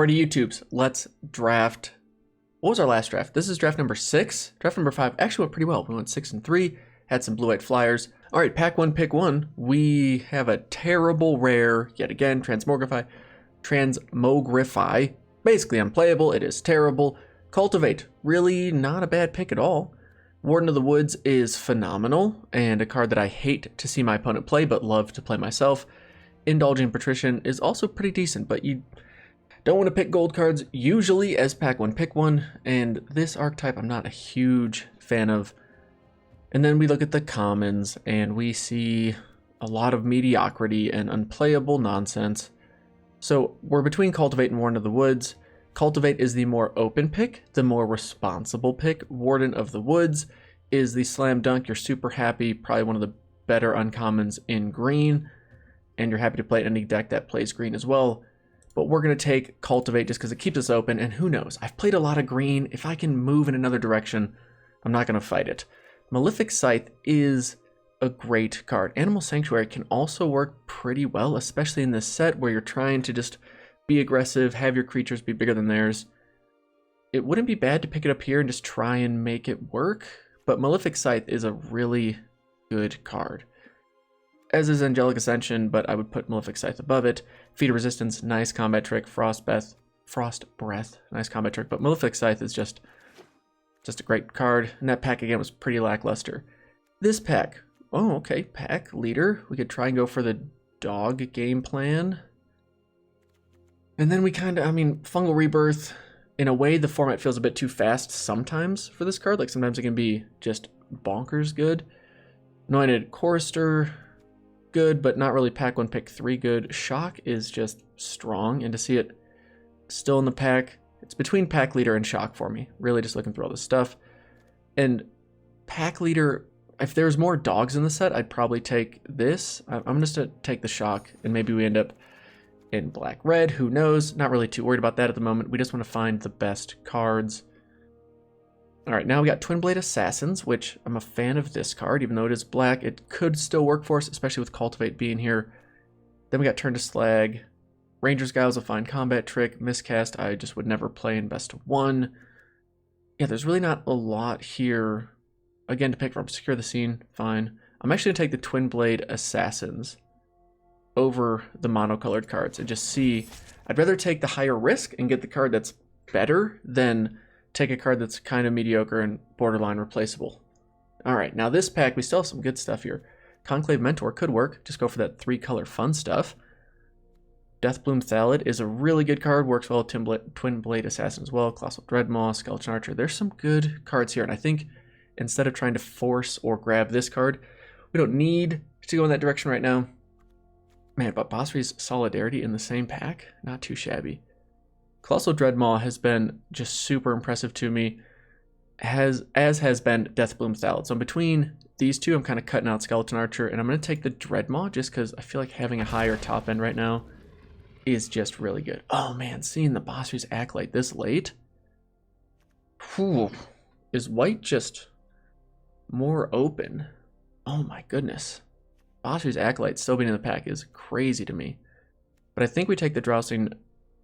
Alrighty, YouTubes, let's draft. What was our last draft? This is draft number 6. Draft number 5 actually went pretty well. We went 6 and 3, had some blue-white flyers. All right, pack 1, pick 1. We have a terrible rare, yet again, Transmogrify. Basically unplayable, it is terrible. Cultivate, really not a bad pick at all. Warden of the Woods is phenomenal, and a card that I hate to see my opponent play, but love to play myself. Indulgent Patrician is also pretty decent, but you don't want to pick gold cards usually as pack 1, pick 1, and this archetype I'm not a huge fan of. And then we look at the commons, and we see a lot of mediocrity and unplayable nonsense. So we're between Cultivate and Warden of the Woods. Cultivate is the more open pick, the more responsible pick. Warden of the Woods is the slam dunk. You're super happy, probably one of the better uncommons in green, and you're happy to play any deck that plays green as well. But we're going to take Cultivate just because it keeps us open, and who knows? I've played a lot of green. If I can move in another direction, I'm not going to fight it. Malefic Scythe is a great card. Animal Sanctuary can also work pretty well, especially in this set where you're trying to just be aggressive, have your creatures be bigger than theirs. It wouldn't be bad to pick it up here and just try and make it work, but Malefic Scythe is a really good card. As is Angelic Ascension, but I would put Malefic Scythe above it. Feat of Resistance, nice combat trick. Frost Breath, nice combat trick. But Malefic Scythe is just a great card. And that pack again was pretty lackluster. This pack, oh okay, pack leader. We could try and go for the dog game plan. And then we Fungal Rebirth. In a way, the format feels a bit too fast sometimes for this card. Like sometimes it can be just bonkers good. Anointed Chorister, good, but not really pack 1, pick 3 good. Shock is just strong, and to see it still in the pack, it's between pack leader and shock for me. Really just looking through all this stuff. And pack leader, if there's more dogs in the set, I'd probably take this. I'm just gonna take the shock, and maybe we end up in black red, who knows? Not really too worried about that at the moment. We just want to find the best cards. All right, now we got Twin Blade Assassins, which I'm a fan of this card, even though it is black. It could still work for us, especially with Cultivate being here. Then we got Turn to Slag. Ranger's Guile is a fine combat trick. Miscast, I just would never play in best of 1. Yeah, there's really not a lot here. Again, to pick from. Secure the Scene, fine. I'm actually going to take the Twin Blade Assassins over the monocolored cards and just see. I'd rather take the higher risk and get the card that's better than take a card that's kind of mediocre and borderline replaceable. All right, now this pack, we still have some good stuff here. Conclave Mentor could work. Just go for that 3-color fun stuff. Deathbloom Thallid is a really good card. Works well with Twin Blade Assassin as well. Colossal Dreadmaw, Skeleton Archer. There's some good cards here, and I think instead of trying to force or grab this card, we don't need to go in that direction right now. Man, but Basri's Solidarity in the same pack? Not too shabby. Colossal Dreadmaw has been just super impressive to me, as has been Deathbloom Thallid. So between these two, I'm kind of cutting out Skeleton Archer, and I'm going to take the Dreadmaw just because I feel like having a higher top end right now is just really good. Oh man, seeing the Basri's Acolyte this late? Whew. Is white just more open? Oh my goodness. Basri's Acolyte still being in the pack is crazy to me. But I think we take the Drowsing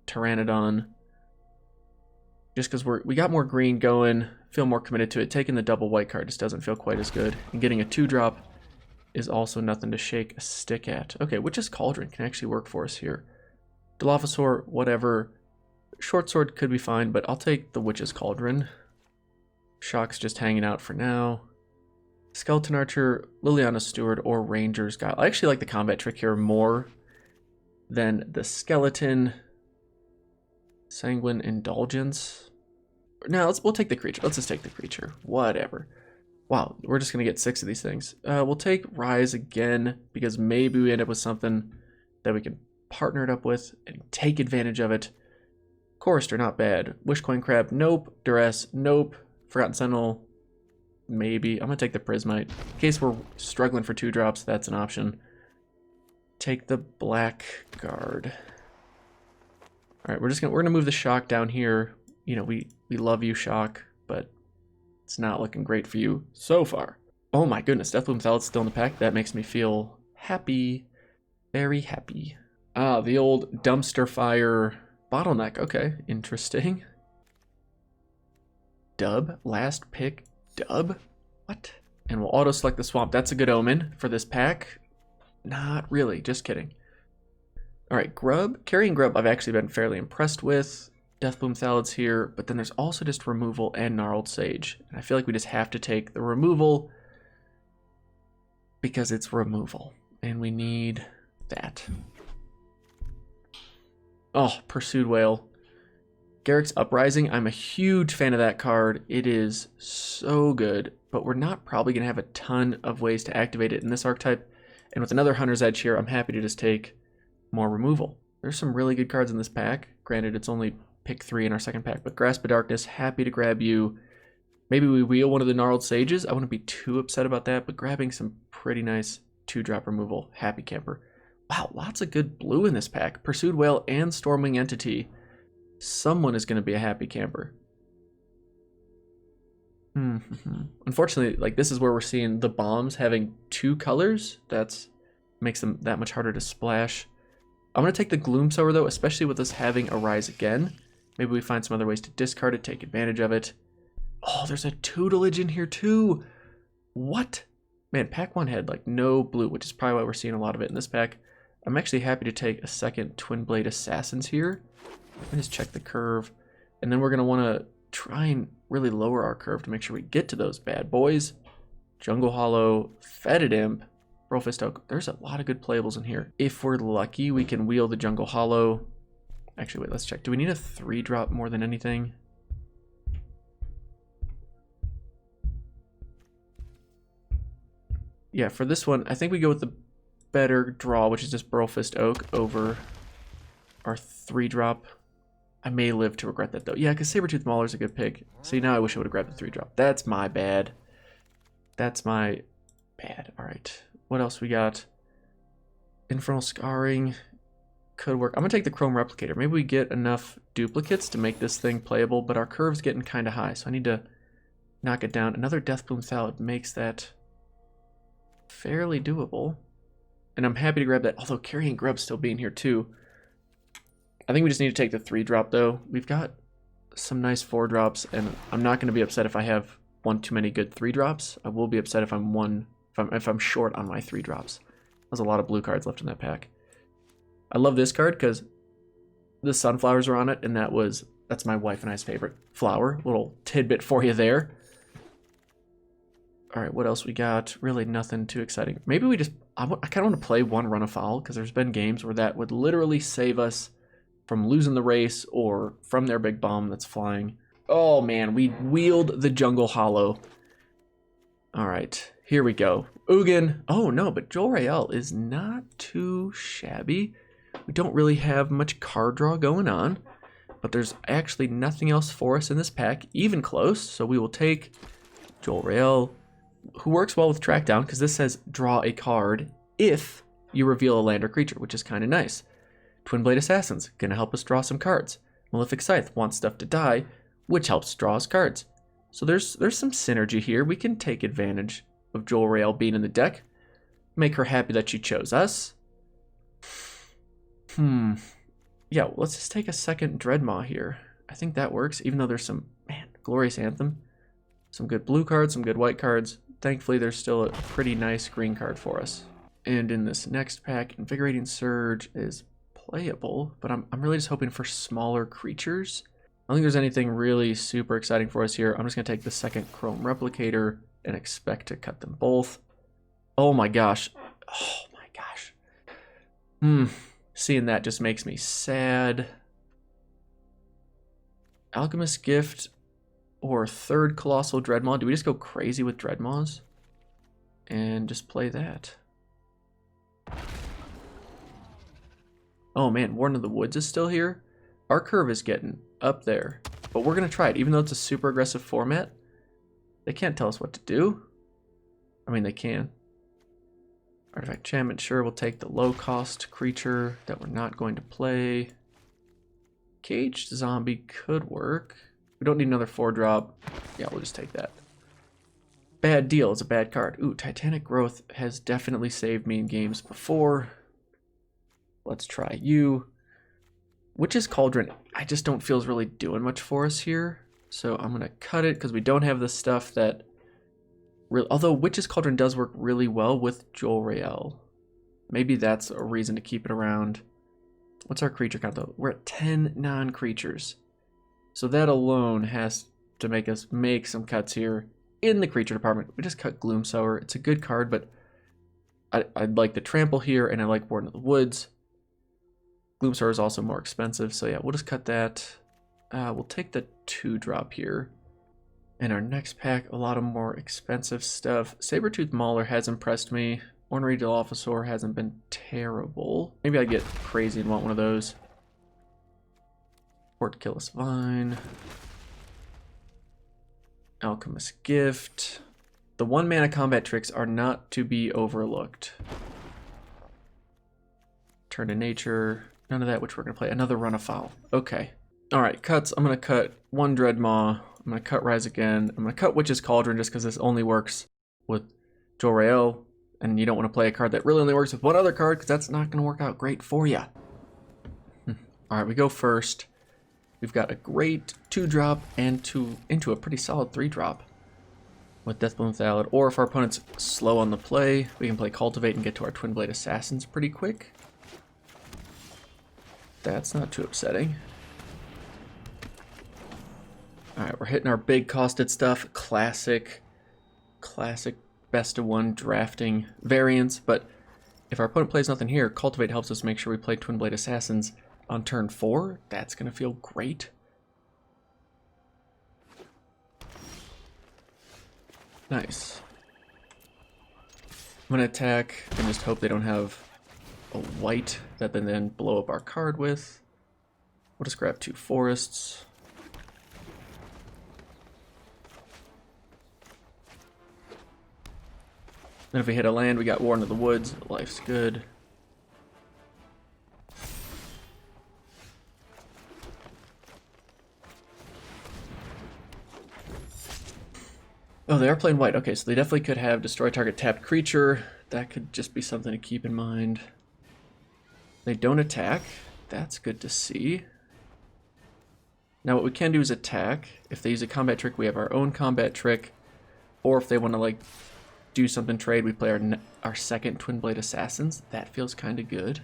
Pteranodon just because we got more green going, feel more committed to it. Taking the double white card just doesn't feel quite as good. And getting a 2-drop is also nothing to shake a stick at. Okay, Witch's Cauldron can actually work for us here. Dilophosaur, whatever. Short Sword could be fine, but I'll take the Witch's Cauldron. Shock's just hanging out for now. Skeleton Archer, Liliana Steward, or Ranger's Guile. I actually like the combat trick here more than the skeleton. Sanguine Indulgence. Now we'll take the creature. Let's just take the creature. Whatever. Wow, we're just gonna get 6 of these things. We'll take Rise again because maybe we end up with something that we can partner it up with and take advantage of it. Chorister, not bad. Wishcoin Crab, nope. Duress, nope. Forgotten Sentinel, maybe. I'm gonna take the Prismite. In case we're struggling for 2-drops, that's an option. Take the Blackguard. All right, we're gonna move the Shock down here. You know, we love you, Shock, but it's not looking great for you so far. Oh my goodness, Deathbloom Thallid's still in the pack. That makes me feel happy, very happy. Ah, the old dumpster fire Bottleneck, okay, interesting. Dub, last pick, dub? What? And we'll auto-select the swamp. That's a good omen for this pack. Not really, just kidding. All right, grub. Carrying grub I've actually been fairly impressed with. Deathbloom Salads here, but then there's also just removal and Gnarled Sage. And I feel like we just have to take the removal because it's removal. And we need that. Oh, Pursued Whale. Garrick's Uprising. I'm a huge fan of that card. It is so good, but we're not probably going to have a ton of ways to activate it in this archetype. And with another Hunter's Edge here, I'm happy to just take more removal. There's some really good cards in this pack. Granted, it's only pick 3 in our second pack, but Grasp of Darkness, happy to grab you. Maybe we wheel one of the Gnarled Sages. I wouldn't be too upset about that, but grabbing some pretty nice 2-drop removal. Happy camper. Wow, lots of good blue in this pack. Pursued Whale and Stormwing Entity. Someone is going to be a happy camper. Unfortunately, like this is where we're seeing the bombs having 2 colors. That's makes them that much harder to splash. I'm going to take the Gloomsower though, especially with us having a Rise Again. Maybe we find some other ways to discard it, take advantage of it. Oh, there's a Tutelage in here too. What? Man, pack 1 had like no blue, which is probably why we're seeing a lot of it in this pack. I'm actually happy to take a second Twin Blade Assassins here. Let me just check the curve. And then we're going to want to try and really lower our curve to make sure we get to those bad boys. Jungle Hollow, Fetid Imp, Brofist Oak. There's a lot of good playables in here. If we're lucky, we can wheel the Jungle Hollow. Actually, wait, let's check. Do we need a 3-drop more than anything? Yeah, for this one, I think we go with the better draw, which is just Brofist Oak over our 3-drop. I may live to regret that though. Yeah, because Sabertooth Mauler is a good pick. See, now I wish I would have grabbed the 3-drop. That's my bad. That's my bad. All right. What else we got? Infernal Scarring could work. I'm going to take the Chrome Replicator. Maybe we get enough duplicates to make this thing playable, but our curve's getting kind of high, so I need to knock it down. Another Deathbloom Salad makes that fairly doable. And I'm happy to grab that, although Carrying Grub still being here too. I think we just need to take the 3-drop though. We've got some nice 4-drops, and I'm not going to be upset if I have one too many good 3-drops. I will be upset if I'm short on my 3-drops. There's a lot of blue cards left in that pack. I love this card because the sunflowers are on it, and that's my wife and I's favorite flower. Little tidbit for you there. All right, what else we got? Really nothing too exciting. Maybe we just, I kind of want to play one Run Afoul because there's been games where that would literally save us from losing the race or from their big bomb that's flying. Oh man, we wheeled the Jungle Hollow. All right, here we go. Ugin. Oh no, but Jor-El is not too shabby. We don't really have much card draw going on, but there's actually nothing else for us in this pack, even close. So we will take Jor-El, who works well with Track Down because this says draw a card if you reveal a land or creature, which is kind of nice. Twin Blade Assassins, gonna help us draw some cards. Malefic Scythe wants stuff to die, which helps draw us cards. So there's some synergy here. We can take advantage of Jor-El being in the deck. Make her happy that she chose us. Yeah, well, let's just take a second Dreadmaw here. I think that works, even though there's some, man, Glorious Anthem. Some good blue cards, some good white cards. Thankfully, there's still a pretty nice green card for us. And in this next pack, Invigorating Surge is playable, but I'm really just hoping for smaller creatures. I don't think there's anything really super exciting for us here. I'm just going to take the second Chrome Replicator and expect to cut them both. Oh my gosh. Oh my gosh. Seeing that just makes me sad. Alchemist Gift or third Colossal Dreadmaw. Do we just go crazy with Dreadmaws and just play that? Oh man, Warden of the Woods is still here. Our curve is getting up there, but we're going to try it. Even though it's a super aggressive format, they can't tell us what to do. I mean, they can. Artifact Enchantment, sure, we'll take the low-cost creature that we're not going to play. Caged Zombie could work. We don't need another 4-drop. Yeah, we'll just take that. Bad Deal is a bad card. Ooh, Titanic Growth has definitely saved me in games before. Let's try you. Witch's Cauldron, I just don't feel is really doing much for us here. So I'm going to cut it because we don't have the stuff that... Although Witch's Cauldron does work really well with Jor-El. Maybe that's a reason to keep it around. What's our creature count though? We're at 10 non-creatures. So that alone has to make us make some cuts here in the creature department. We just cut Gloomsower. It's a good card, but I'd like the Trample here, and I like Warden of the Woods. Gloomsower is also more expensive, so yeah, we'll just cut that. We'll take the 2-drop here. And our next pack, a lot of more expensive stuff. Sabertooth Mauler has impressed me. Ornery Dilophosaur hasn't been terrible. Maybe I get crazy and want one of those. Portkillous Vine. Alchemist Gift. The 1-mana combat tricks are not to be overlooked. Turn to Nature. None of that, which we're going to play. Another Run Afoul. Okay. Alright, cuts. I'm going to cut 1 Dreadmaw. I'm going to cut Rise Again. I'm going to cut Witch's Cauldron just because this only works with Jor-El. And you don't want to play a card that really only works with one other card because that's not going to work out great for you. Alright, we go first. We've got a great 2-drop and into a pretty solid 3-drop with Deathbloom Thallid. Or if our opponent's slow on the play, we can play Cultivate and get to our Twin Blade Assassins pretty quick. That's not too upsetting. Alright, we're hitting our big costed stuff. Classic best of 1 drafting variants, but if our opponent plays nothing here, Cultivate helps us make sure we play Twin Blade Assassins on turn 4. That's going to feel great. Nice. I'm going to attack and just hope they don't have a white that they then blow up our card with. We'll just grab 2 forests. Then if we hit a land, we got Warden of the Woods. Life's good. Oh, they are playing white. Okay, so they definitely could have destroy target tapped creature. That could just be something to keep in mind. They don't attack. That's good to see. Now what we can do is attack. If they use a combat trick, we have our own combat trick. Or if they want to like do something trade, we play our second Twin Blade Assassins. That feels kind of good.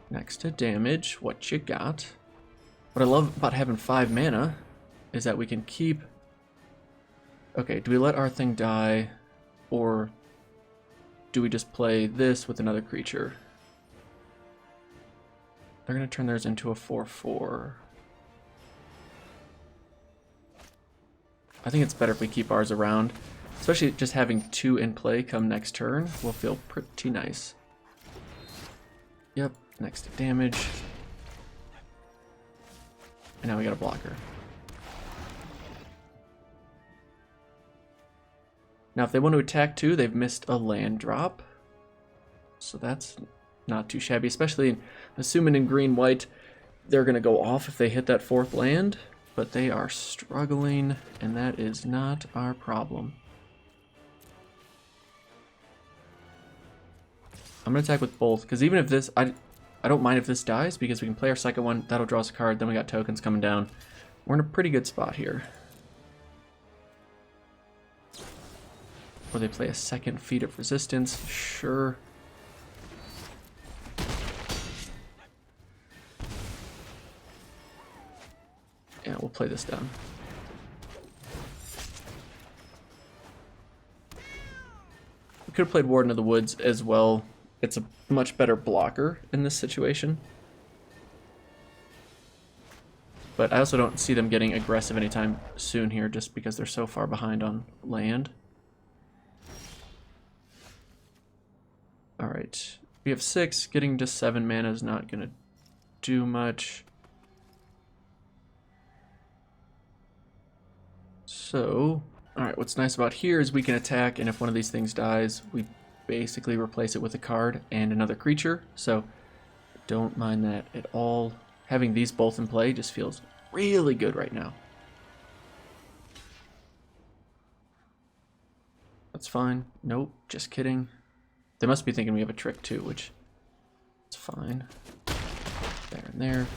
Next to damage, what you got? What I love about having 5 mana is that we can keep... Okay, do we let our thing die, or do we just play this with another creature? They're going to turn theirs into a 4/4. I think it's better if we keep ours around, especially just having 2 in play come next turn will feel pretty nice. Yep, next to damage. And now we got a blocker. Now if they want to attack too, they've missed a land drop. So that's not too shabby, especially assuming in green-white, they're going to go off if they hit that 4th land. But they are struggling, and that is not our problem. I'm going to attack with both, because even if this... I don't mind if this dies, because we can play our second one, that'll draw us a card, then we got tokens coming down. We're in a pretty good spot here. Or they play a second Feat of Resistance, sure. Yeah, we'll play this down. We could have played Warden of the Woods as well. It's a much better blocker in this situation. But I also don't see them getting aggressive anytime soon here just because they're so far behind on land. Alright, we have 6. Getting to 7 mana is not going to do much. So, alright, what's nice about here is we can attack, and if one of these things dies, we basically replace it with a card and another creature. So, don't mind that at all. Having these both in play just feels really good right now. That's fine. Nope, just kidding. They must be thinking we have a trick too, which is fine. There and there.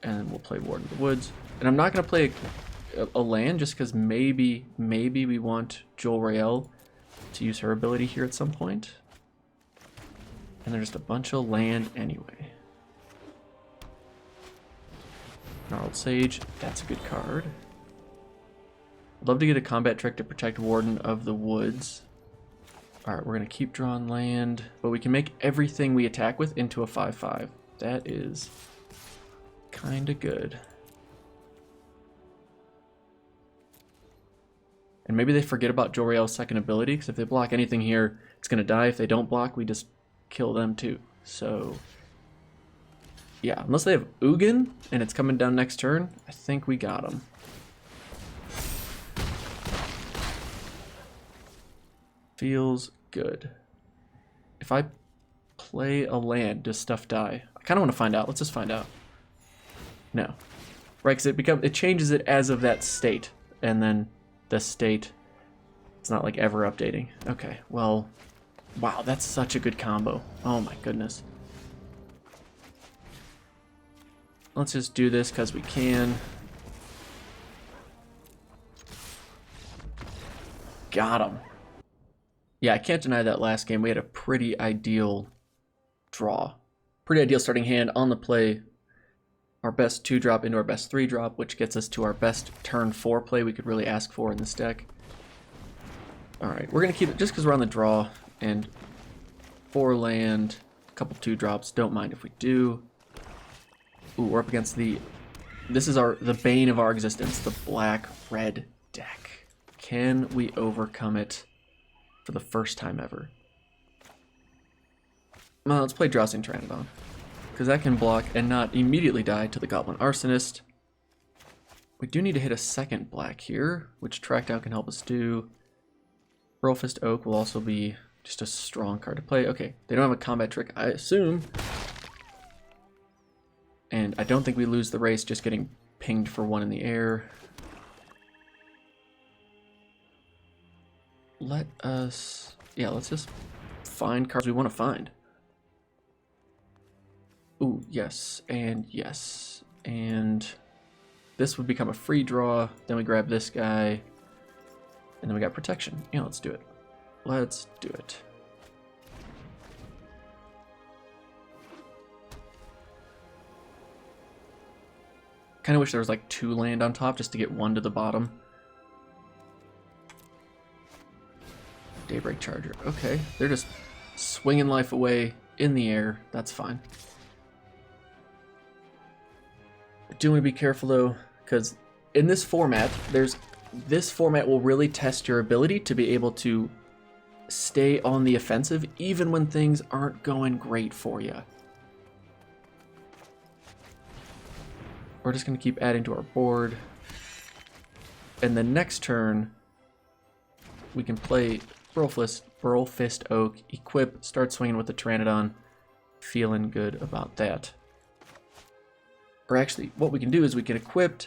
And then we'll play Warden of the Woods. And I'm not going to play a land just because maybe we want Joel Rael to use her ability here at some point. And there's just a bunch of land anyway. Gnarled Sage, that's a good card. I'd love to get a combat trick to protect Warden of the Woods. Alright, we're going to keep drawing land, but we can make everything we attack with into a 5/5. That is kind of good. And maybe they forget about Jor-El's second ability, because if they block anything here, it's going to die. If they don't block, we just kill them too. So, yeah, unless they have Ugin and it's coming down next turn, I think we got them. Feels good. If I play a land, does stuff die? I kind of want to find out. Let's just find out. No. Right, because it changes it as of that state. And then the state, it's not like ever updating. Okay, well, wow, that's such a good combo. Oh my goodness. Let's just do this because we can. Got him. Yeah, I can't deny that last game we had a pretty ideal draw. Pretty ideal starting hand on the play. Our best 2-drop into our best 3-drop, which gets us to our best turn 4 play we could really ask for in this deck. Alright, we're going to keep it just because we're on the draw. And 4 land, a couple 2-drops. Don't mind if we do. Ooh, we're up against the... This is the bane of our existence, the black-red deck. Can we overcome it for the first time ever? Well, let's play Drowsing Pteranodon, because that can block and not immediately die to the Goblin Arsonist. We do need to hit a second black here, which Trackdown can help us do. Burlfist Oak will also be just a strong card to play. Okay, they don't have a combat trick, I assume. And I don't think we lose the race just getting pinged for 1 in the air. Let us... Yeah, let's just find cards we want to find. Ooh, yes, and yes. And this would become a free draw. Then we grab this guy. And then we got protection. Yeah, let's do it. Let's do it. Kind of wish there was like 2 land on top just to get 1 to the bottom. Daybreak Charger. Okay, they're just swinging life away in the air. That's fine. I do want to be careful though, because in this format, this format will really test your ability to be able to stay on the offensive even when things aren't going great for you. We're just going to keep adding to our board. And then next turn, we can play Burlfist Oak, equip, start swinging with the Pteranodon. Feeling good about that. Or actually, what we can do is we can equip,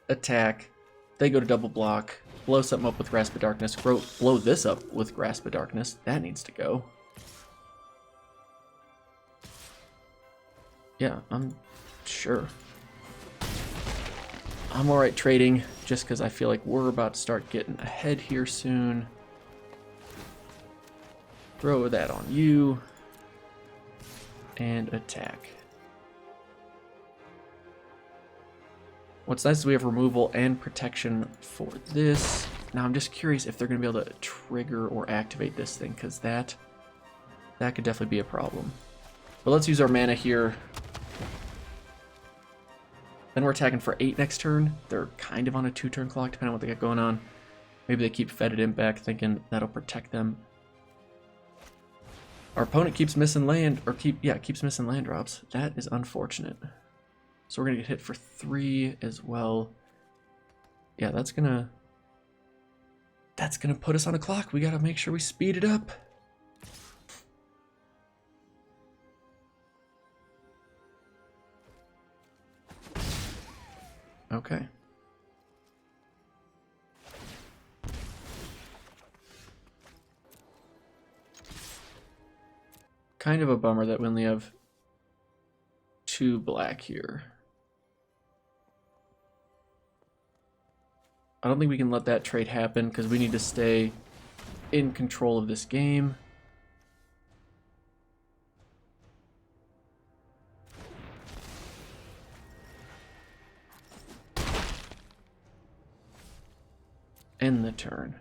attack, they go to double block, blow something up with Grasp of Darkness, blow this up with Grasp of Darkness. That needs to go. Yeah, I'm sure. I'm alright trading, just because I feel like we're about to start getting ahead here soon. Throw that on you. And attack. What's nice is we have removal and protection for this. Now I'm just curious if they're going to be able to trigger or activate this thing, because that could definitely be a problem. But let's use our mana here. Then we're attacking for 8 next turn. They're kind of on a 2-turn clock, depending on what they got going on. Maybe they keep Fetid Imp back, thinking that'll protect them. Our opponent keeps missing land, or keeps missing land drops. That is unfortunate. So we're gonna get hit for 3 as well. Yeah, that's gonna put us on a clock. We gotta make sure we speed it up. Okay. kind of a bummer that we only have 2 black here. I don't think we can let that trade happen because we need to stay in control of this game. End the turn.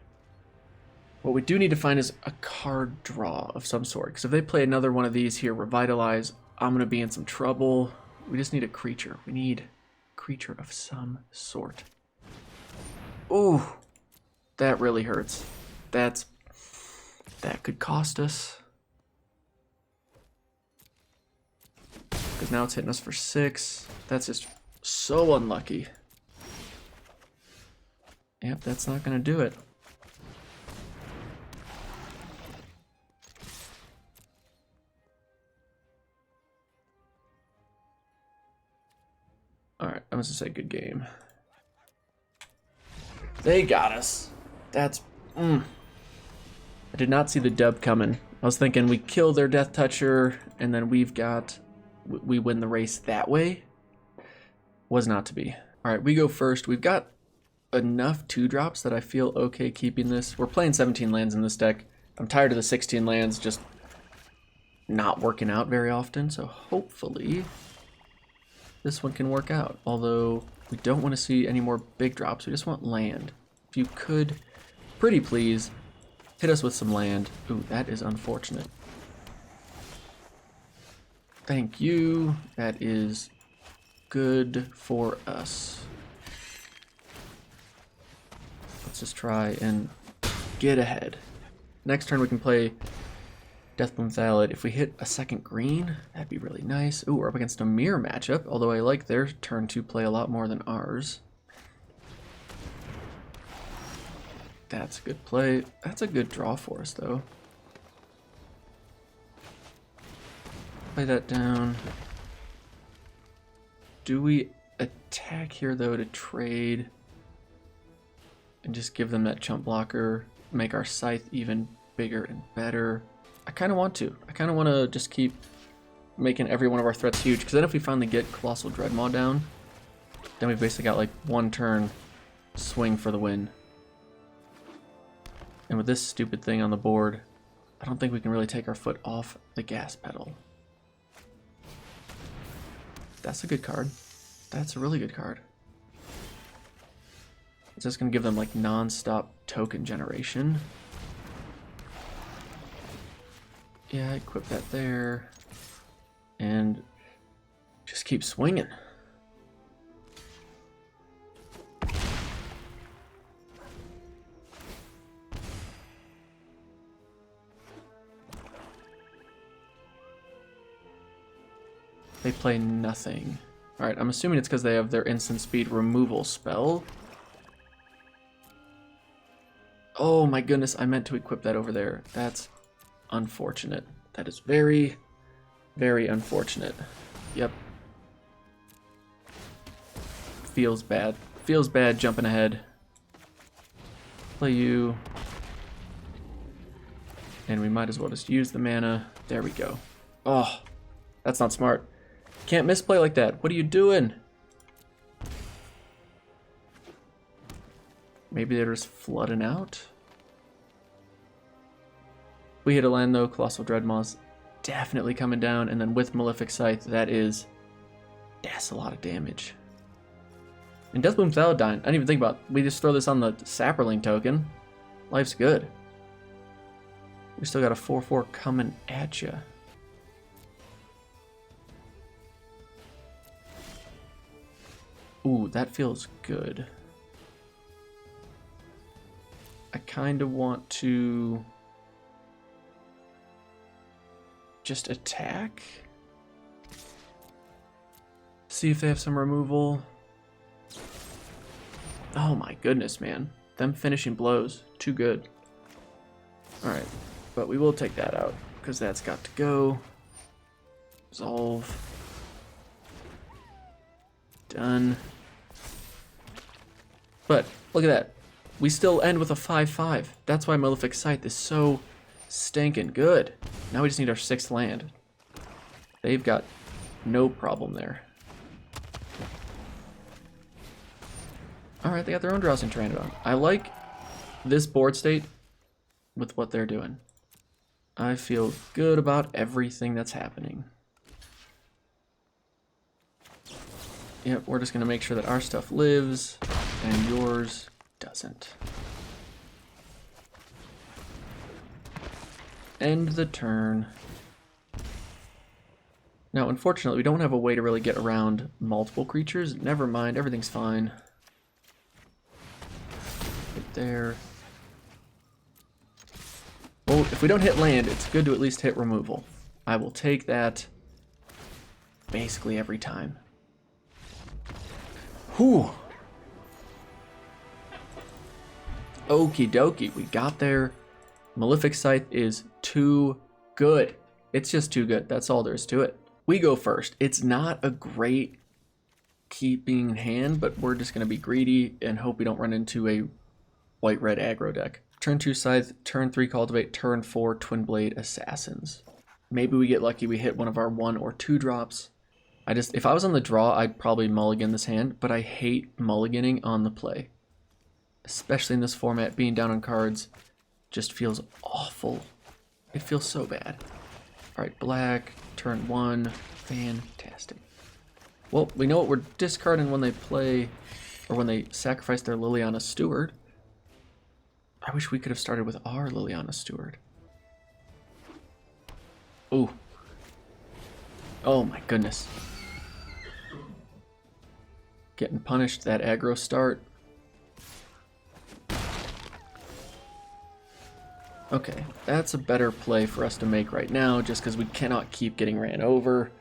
What we do need to find is a card draw of some sort, because if they play another one of these here, Revitalize, I'm going to be in some trouble. We just need a creature. We need a creature of some sort. Ooh, that really hurts. That could cost us. Because now it's hitting us for 6. That's just so unlucky. Yep, that's not going to do it. Alright, I'm just gonna say good game. They got us. That's... I did not see the dub coming. I was thinking we kill their Death Toucher, and then we win the race that way. Was not to be. Alright, we go first. We've got enough 2-drops that I feel okay keeping this. We're playing 17 lands in this deck. I'm tired of the 16 lands just not working out very often, so hopefully this one can work out. Although we don't want to see any more big drops, we just want land. If you could, pretty please, hit us with some land. Ooh, that is unfortunate. Thank you. That is good for us. Let's just try and get ahead. Next turn we can play Deathbloom Thallid. If we hit a second green, that'd be really nice. Ooh, we're up against a mirror matchup, although I like their turn 2 play a lot more than ours. That's a good play. That's a good draw for us, though. Play that down. Do we attack here, though, to trade and just give them that chump blocker, make our scythe even bigger and better? I kind of want to. I kind of want to just keep making every one of our threats huge, because then if we finally get Colossal Dreadmaw down, then we've basically got like 1 turn swing for the win. And with this stupid thing on the board, I don't think we can really take our foot off the gas pedal. That's a good card. That's a really good card. It's just going to give them like non-stop token generation. Yeah, equip that there. And just keep swinging. They play nothing. Alright, I'm assuming it's because they have their instant speed removal spell. Oh my goodness, I meant to equip that over there. That's unfortunate. That is very, very unfortunate. Yep. Feels bad. Feels bad jumping ahead. Play you. And we might as well just use the mana. There we go. Oh, that's not smart. Can't misplay like that. What are you doing? Maybe they're just flooding out. We hit a land though. Colossal Dreadmaw's definitely coming down, and then with Malefic Scythe, that's a lot of damage. And Deathbloom Thallid dying, I didn't even think about it. We just throw this on the Sapperling token. Life's good. We still got a 4/4 coming at ya. Ooh, that feels good. I kind of want to just attack. See if they have some removal. Oh my goodness, man. Them finishing blows. Too good. Alright, but we will take that out, because that's got to go. Resolve. Done. But, look at that. We still end with a 5/5. That's why Malefic Scythe is so stinking good. Now we just need our 6th land. They've got no problem there. Alright, they got their own Drowsing Pteranodon. I like this board state with what they're doing. I feel good about everything that's happening. Yep, we're just going to make sure that our stuff lives and yours doesn't. End the turn. Now, unfortunately, we don't have a way to really get around multiple creatures. Never mind, everything's fine. Right there. Well, if we don't hit land, it's good to at least hit removal. I will take that basically every time. Whew. Okie dokie, we got there. Malefic Scythe is too good. It's just too good. That's all there is to it. We go first. It's not a great keeping hand, but we're just going to be greedy and hope we don't run into a white-red aggro deck. Turn 2 Scythe, turn 3 Cultivate, turn 4 Twin Blade Assassins. Maybe we get lucky, we hit one of our 1 or 2 drops. If I was on the draw, I'd probably mulligan this hand, but I hate mulliganing on the play. Especially in this format, being down on cards just feels awful. It feels so bad. Alright, black, turn 1, fantastic. Well, we know what we're discarding when they play, or when they sacrifice their Liliana Steward. I wish we could have started with our Liliana Steward. Ooh. Oh my goodness. Getting punished, that aggro start. Okay, that's a better play for us to make right now, just because we cannot keep getting ran over.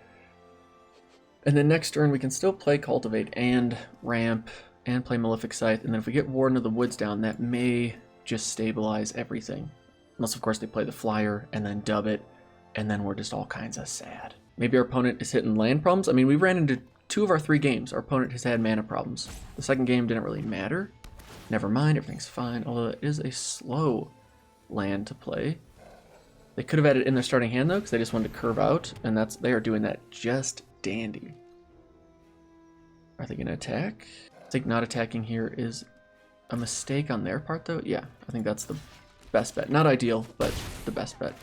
And then next turn we can still play Cultivate and Ramp and play Malefic Scythe, and then if we get Warden of the Woods down, that may just stabilize everything. Unless of course they play the Flyer and then dub it, and then we're just all kinds of sad. Maybe our opponent is hitting land problems. I mean, we ran into 2 of our 3 games. Our opponent has had mana problems. The second game didn't really matter. Never mind, everything's fine, although it is a slow land to play. They could have had it in their starting hand though, because they just wanted to curve out, and they are doing that just dandy. Are they going to attack? I think not attacking here is a mistake on their part though. Yeah, I think that's the best bet. Not ideal, but the best bet.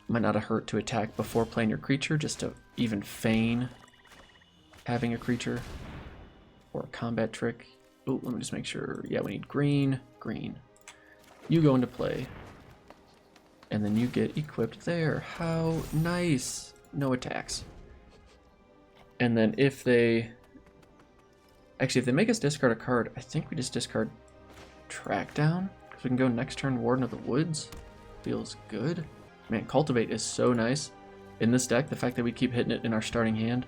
Might not have hurt to attack before playing your creature, just to even feign having a creature or a combat trick. Oh, let me just make sure. Yeah, we need green, green. You go into play. And then you get equipped there. How nice. No attacks. And then if they... Actually, if they make us discard a card, I think we just discard Track Down. Because we can go next turn Warden of the Woods. Feels good. Man, Cultivate is so nice in this deck. The fact that we keep hitting it in our starting hand.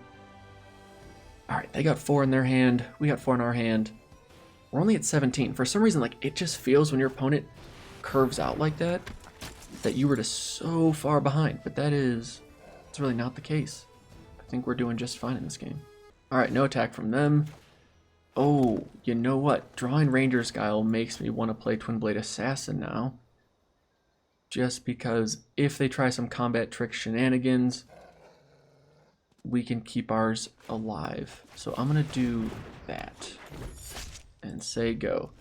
Alright, they got 4 in their hand. We got 4 in our hand. We're only at 17. For some reason, like, it just feels when your opponent curves out like that, that you were just so far behind. But it's really not the case. I think we're doing just fine in this game. Alright, no attack from them. Oh, you know what? Drawing Ranger's Guile makes me want to play Twin Blade Assassin now. Just because if they try some combat trick shenanigans, we can keep ours alive. So I'm going to do that. And say go.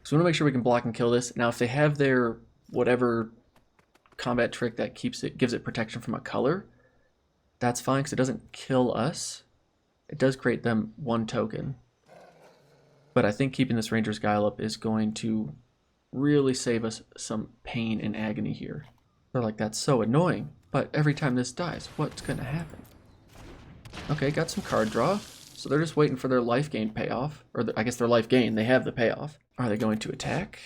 So we want to make sure we can block and kill this. Now if they have their whatever combat trick that gives it protection from a color, that's fine because it doesn't kill us. It does create them 1 token. But I think keeping this Ranger's Guile up is going to really save us some pain and agony here. They're like, that's so annoying, but every time this dies, what's going to happen? Okay, got some card draw. So they're just waiting for their life gain payoff. Or I guess their life gain, they have the payoff. Are they going to attack?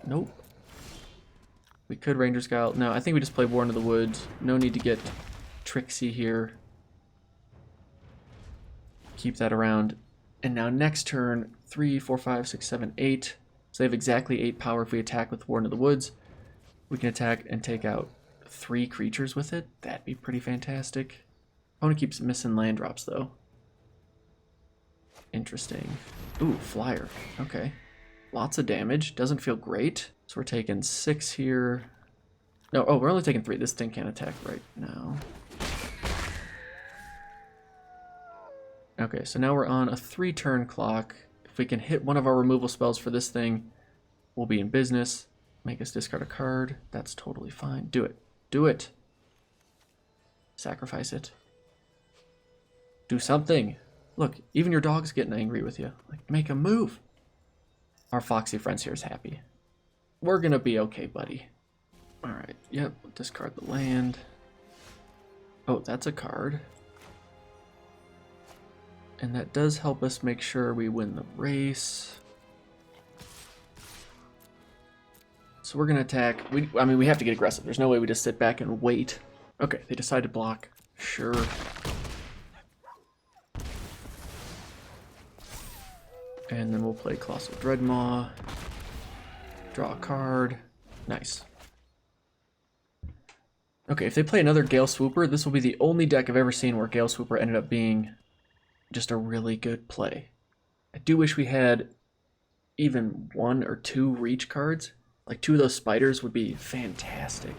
Nope. We could Ranger's Guile. No, I think we just play Warden of the Woods. No need to get tricksy here. Keep that around. And now next turn, 3, 4, 5, 6, 7, 8. So they have exactly 8 power if we attack with Warden of the Woods. We can attack and take out 3 creatures with it. That'd be pretty fantastic. Opponent keeps missing land drops though. Interesting. Ooh, Flyer. Okay. Lots of damage. Doesn't feel great. So we're taking 6 here. No, oh, we're only taking 3. This thing can't attack right now. Okay, so now we're on a 3-turn clock. If we can hit one of our removal spells for this thing, we'll be in business. Make us discard a card. That's totally fine. Do it. Do it. Sacrifice it. Do something. Look, even your dog's getting angry with you. Like, make a move. Our foxy friends here is happy. We're gonna be okay, buddy. Alright, yep, discard the land. Oh, that's a card. And that does help us make sure we win the race. So we're gonna attack. I mean, we have to get aggressive. There's no way we just sit back and wait. Okay, they decide to block. Sure. And then we'll play Colossal Dreadmaw. Draw a card. Nice. Okay, if they play another Gale Swooper, this will be the only deck I've ever seen where Gale Swooper ended up being just a really good play. I do wish we had even 1 or 2 reach cards. Like 2 of those spiders would be fantastic.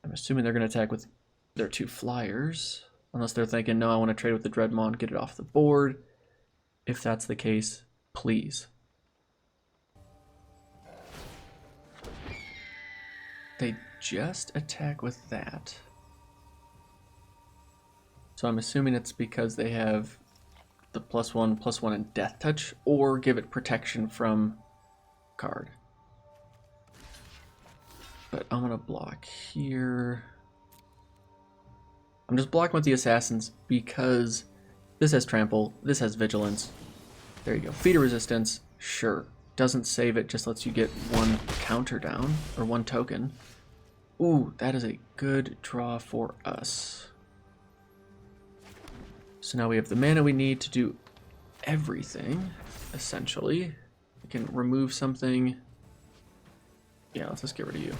I'm assuming they're going to attack with their 2 flyers. Unless they're thinking, no, I want to trade with the Dreadmaw and get it off the board. If that's the case, please. They just attack with that. So I'm assuming it's because they have the +1/+1 and Death Touch, or give it protection from card. But I'm gonna block here. I'm just blocking with the assassins because this has trample, this has vigilance. There you go. Feeder resistance, sure. Doesn't save it, just lets you get 1 counter down, or 1 token. Ooh, that is a good draw for us. So now we have the mana we need to do everything, essentially. We can remove something. Yeah, let's just get rid of you.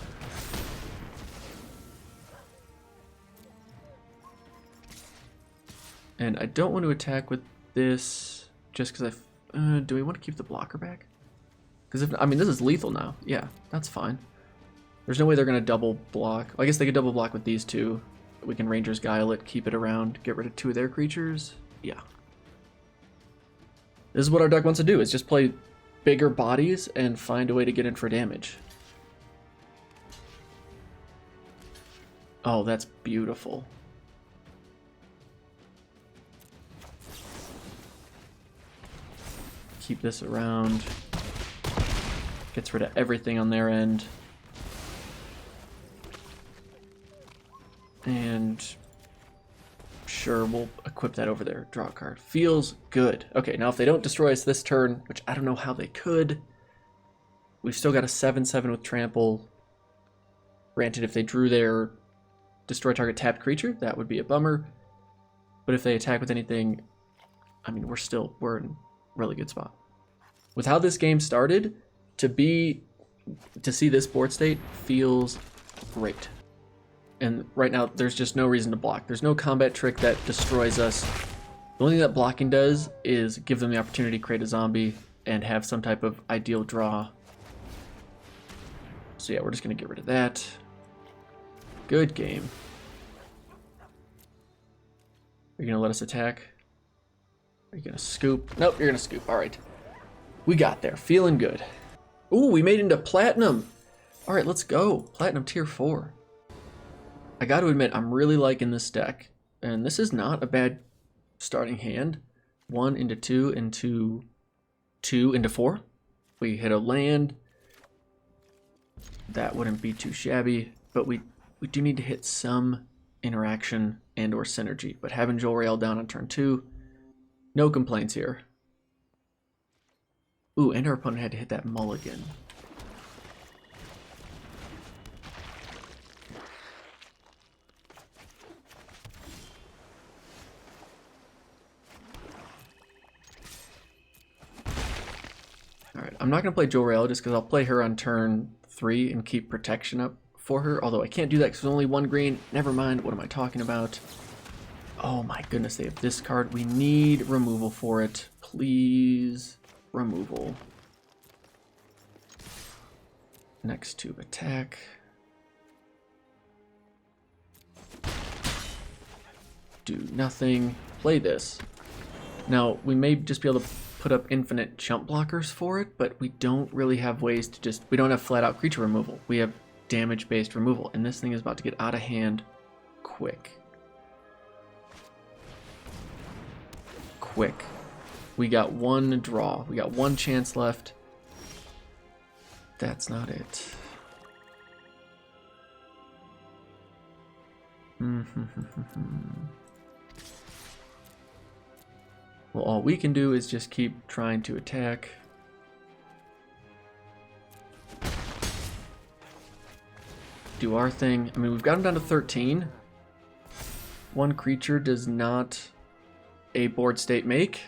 And I don't want to attack with this just because do we want to keep the blocker back? Because I mean, this is lethal now. Yeah, that's fine. There's no way they're going to double block. I guess they could double block with these 2. We can Ranger's Guile it, keep it around, get rid of 2 of their creatures. Yeah. This is what our deck wants to do, is just play bigger bodies and find a way to get in for damage. Oh, that's beautiful. Keep this around. Gets rid of everything on their end. And sure, we'll equip that over there. Draw a card. Feels good. Okay, now if they don't destroy us this turn, which I don't know how they could, we've still got a 7/7 with trample. Granted, if they drew their destroy target tapped creature, that would be a bummer. But if they attack with anything, I mean, we're in a really good spot. With how this game started, to see this board state feels great. And right now, there's just no reason to block. There's no combat trick that destroys us. The only thing that blocking does is give them the opportunity to create a zombie and have some type of ideal draw. So yeah, we're just going to get rid of that. Good game. Are you going to let us attack? Are you going to scoop? Nope, you're going to scoop. All right. We got there. Feeling good. Ooh, we made it into Platinum. All right, let's go. Platinum tier 4. I got to admit, I'm really liking this deck. And this is not a bad starting hand. 1 into 2 into 2 into 4. We hit a land. That wouldn't be too shabby. But we do need to hit some interaction and or synergy. But having Joel Rail down on turn 2, no complaints here. Ooh, and our opponent had to hit that mulligan. Alright, I'm not going to play Joel Rail just because I'll play her on turn 3 and keep protection up for her. Although I can't do that because there's only 1 green. Never mind, what am I talking about? Oh my goodness, they have this card. We need removal for it. Please, removal. Next tube attack. Do nothing. Play this. Now, we may just be able to put up infinite chump blockers for it, but we don't really have ways to just... We don't have flat-out creature removal. We have damage-based removal, and this thing is about to get out of hand quick. Quick. We got one draw. We got one chance left. That's not it. Well, all we can do is just keep trying to attack. Do our thing. I mean, we've got him down to 13. One creature does not a board state make.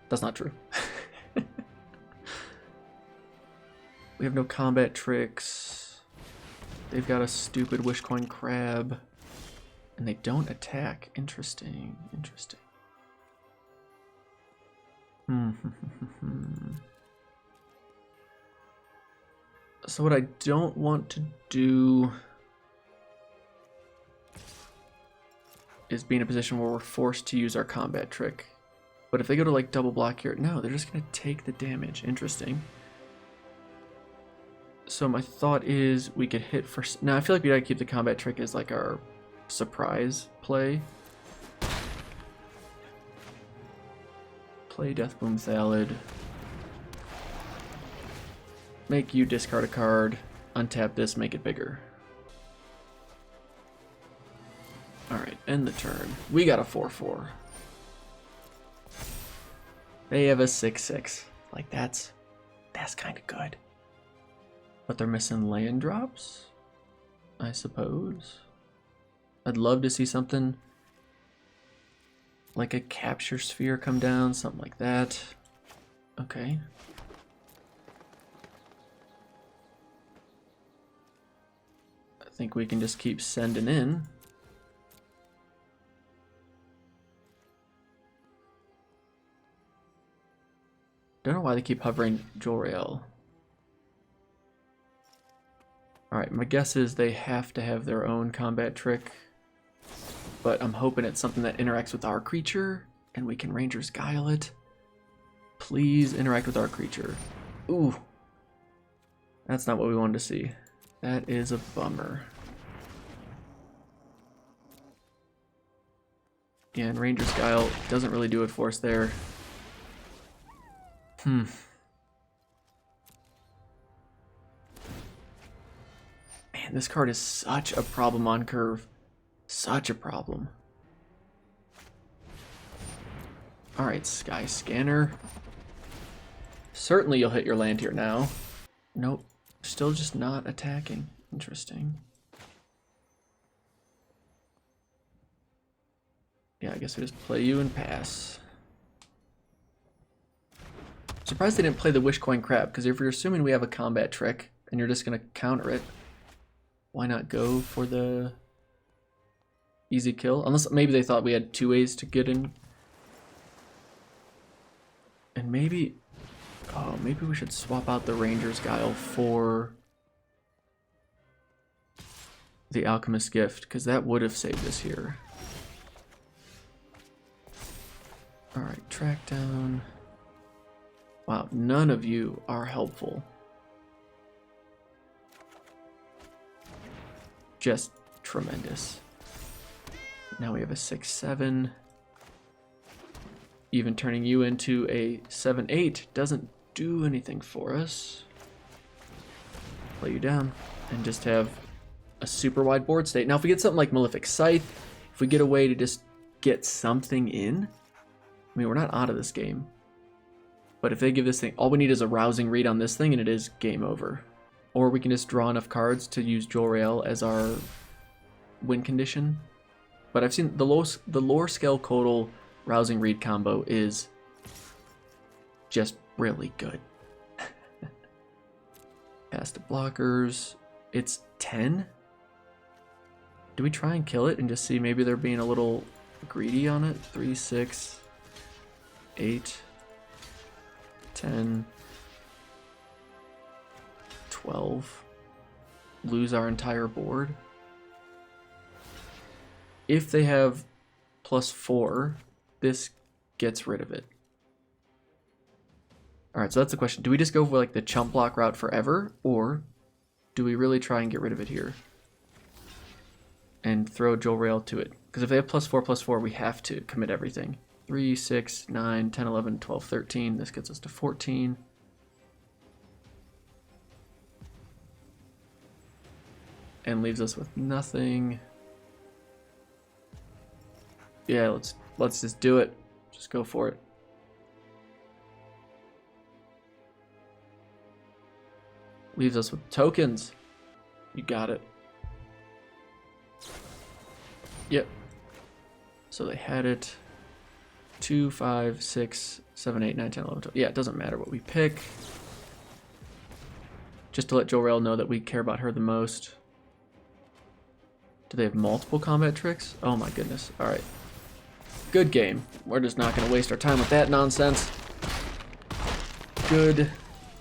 That's not true. We have no combat tricks. They've got a stupid Wishcoin Crab. And they don't attack. Interesting. Interesting. So what I don't want to do is be in a position where we're forced to use our combat trick. But if they go to like double block here, no, they're just going to take the damage. Interesting. So my thought is we could hit first. Now I feel like we gotta keep the combat trick as like our surprise play. Play Deathboom Thallid. Make you discard a card. Untap this, make it bigger. Alright, end the turn. We got a 4/4. They have a 6/6. Like that's kind of good. But they're missing land drops, I suppose. I'd love to see something like a capture sphere come down, something like that. Okay. I think we can just keep sending in. Don't know why they keep hovering Jor-El. Alright, my guess is they have to have their own combat trick. But I'm hoping it's something that interacts with our creature, and we can Ranger's Guile it. Please interact with our creature. Ooh. That's not what we wanted to see. That is a bummer. Yeah, and Ranger's Guile doesn't really do it for us there. Man, this card is such a problem on curve. Such a problem. Alright, Sky Scanner. Certainly you'll hit your land here now. Nope. Still just not attacking. Interesting. Yeah, I guess I just play you and pass. Surprised they didn't play the Wishcoin Crab, because if you're assuming we have a combat trick and you're just going to counter it, why not go for the easy kill? Unless maybe they thought we had two ways to get in. And maybe... Oh, maybe we should swap out the Ranger's Guile for the Alchemist's Gift, because that would have saved us here. Alright, track down. Wow, none of you are helpful. Just tremendous. Now we have a 6/7. Even turning you into a 7/8 doesn't do anything for us. Play you down and just have a super wide board state. Now if we get something like Malefic Scythe, if we get a way to just get something in, I mean, we're not out of this game. But if they give this thing, all we need is a rousing read on this thing and it is game over. Or we can just draw enough cards to use Jor-El as our win condition. But I've seen the Lore Scale Codal rousing read combo is just really good. Past the blockers. It's 10. Do we try and kill it and just see maybe they're being a little greedy on it? 3, 6, 8, 10. 12, lose our entire board. If they have +4, this gets rid of it. Alright, so that's the question. Do we just go for like the chump block route forever, or do we really try and get rid of it here and throw Joel Rail to it? Because if they have +4/+4, we have to commit everything. 3, 6, 9, 10, 11, 12, 13. This gets us to 14. And leaves us with nothing. Yeah, let's just do it. Just go for it. Leaves us with tokens. You got it. Yep. So they had it. 2, 5, 6, 7, 8, 9, 10, 11, 12. Yeah, it doesn't matter what we pick. Just to let Joel Rail know that we care about her the most. Do they have multiple combat tricks? Oh my goodness. Alright. Good game. We're just not going to waste our time with that nonsense. Good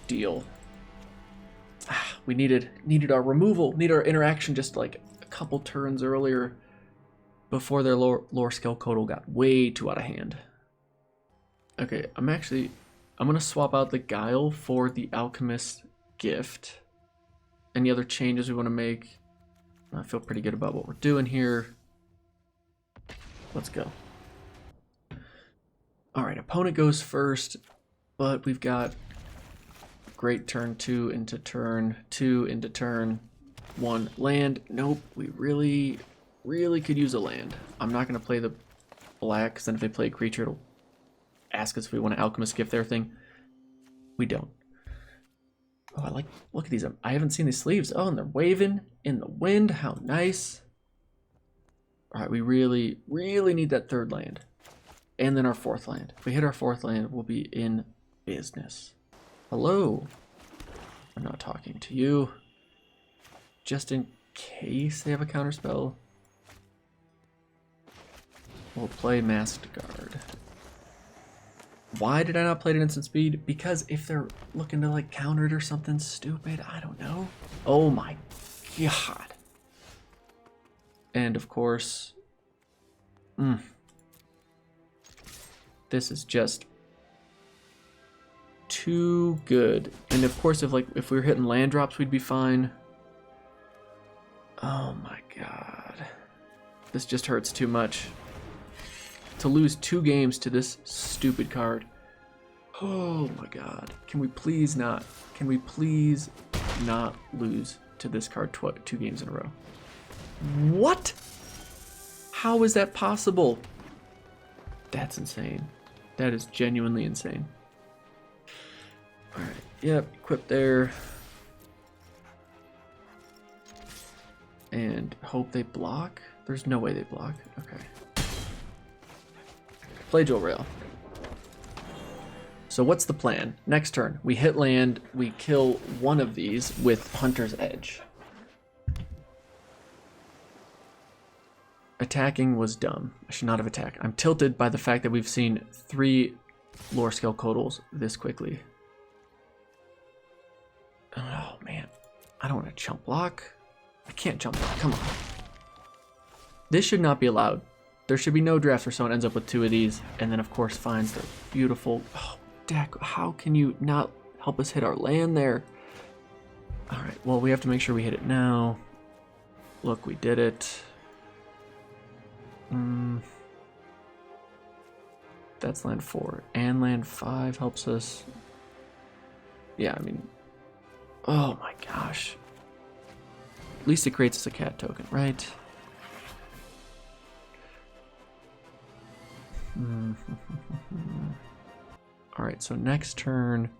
deal. We needed our removal, need our interaction just like a couple turns earlier before their lore skill codal got way too out of hand. Okay, I'm gonna swap out the Guile for the Alchemist Gift. Any other changes we want to make? I feel pretty good about what we're doing here. Let's go. All right, opponent goes first, but we've got great turn 2 into turn 2 into turn 1 land. Nope, we really could use a land. I'm not going to play the black, because then if they play a creature, it'll ask us if we want to Alchemist Gift their thing. We don't. Oh, look at these. I haven't seen these sleeves. Oh, and they're waving in the wind. How nice. All right, we really need that third land. And then our fourth land. If we hit our fourth land, we'll be in business. Hello. I'm not talking to you. Just in case they have a counterspell, we'll play Masked Guard. Why did I not play it at instant speed? Because if they're looking to like counter it or something stupid, I don't know. Oh my god. And of course, this is just too good. And of course, if we were hitting land drops, we'd be fine. Oh my god. This just hurts too much. To lose 2 games to this stupid card. Oh my god. Can we please not lose to this card 2 games in a row? What? How is that possible? That's insane. That is genuinely insane. Alright, yep, equip there. And hope they block? There's no way they block. Okay. Play Joel Rail. So what's the plan? Next turn, we hit land, we kill one of these with Hunter's Edge. Attacking was dumb. I should not have attacked. I'm tilted by the fact that we've seen 3 lore scale codals this quickly. Oh man, I don't want to chump block. I can't chump block, come on. This should not be allowed. There should be no draft where someone ends up with 2 of these and then of course finds the beautiful, oh deck, how can you not help us hit our land there? All right, well we have to make sure we hit it now. Look, we did it. That's land 4 and land 5 helps us. Yeah, I mean, oh my gosh. At least it creates us a cat token, right? Alright, so next turn,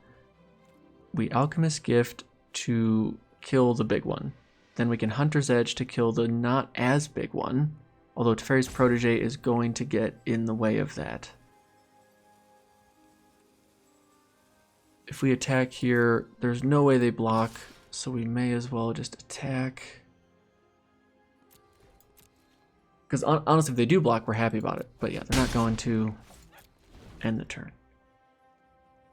we Alchemist Gift to kill the big one. Then we can Hunter's Edge to kill the not as big one. Although Teferi's Protege is going to get in the way of that. If we attack here, there's no way they block, so we may as well just attack. Because honestly, if they do block, we're happy about it. But yeah, they're not going to end the turn.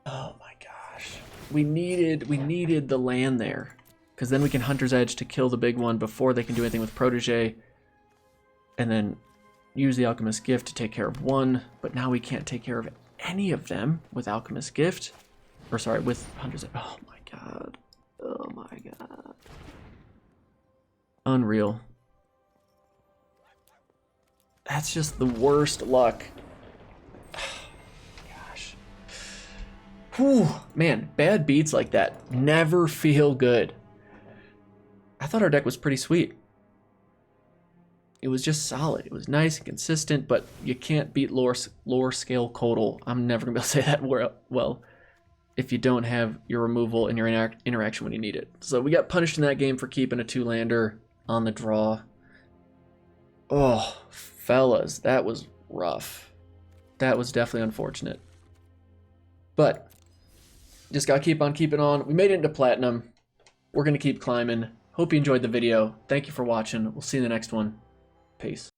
Oh my gosh. We needed the land there. because then we can Hunter's Edge to kill the big one before they can do anything with Protege, and then use the Alchemist Gift to take care of one, but now we can't take care of any of them with Alchemist Gift. Or sorry, with Hunter's Edge. Oh my god. Oh my god. Unreal. That's just the worst luck. Gosh. Whew. Man, bad beats like that never feel good. I thought our deck was pretty sweet. It was just solid. It was nice and consistent, but you can't beat lore scale Codal. I'm never going to be able to say that well if you don't have your removal and your interaction when you need it. So we got punished in that game for keeping a 2-lander on the draw. Oh, fellas, that was rough. That was definitely unfortunate. But just got to keep on keeping on. We made it into Platinum. We're going to keep climbing. Hope you enjoyed the video. Thank you for watching. We'll see you in the next one. Peace.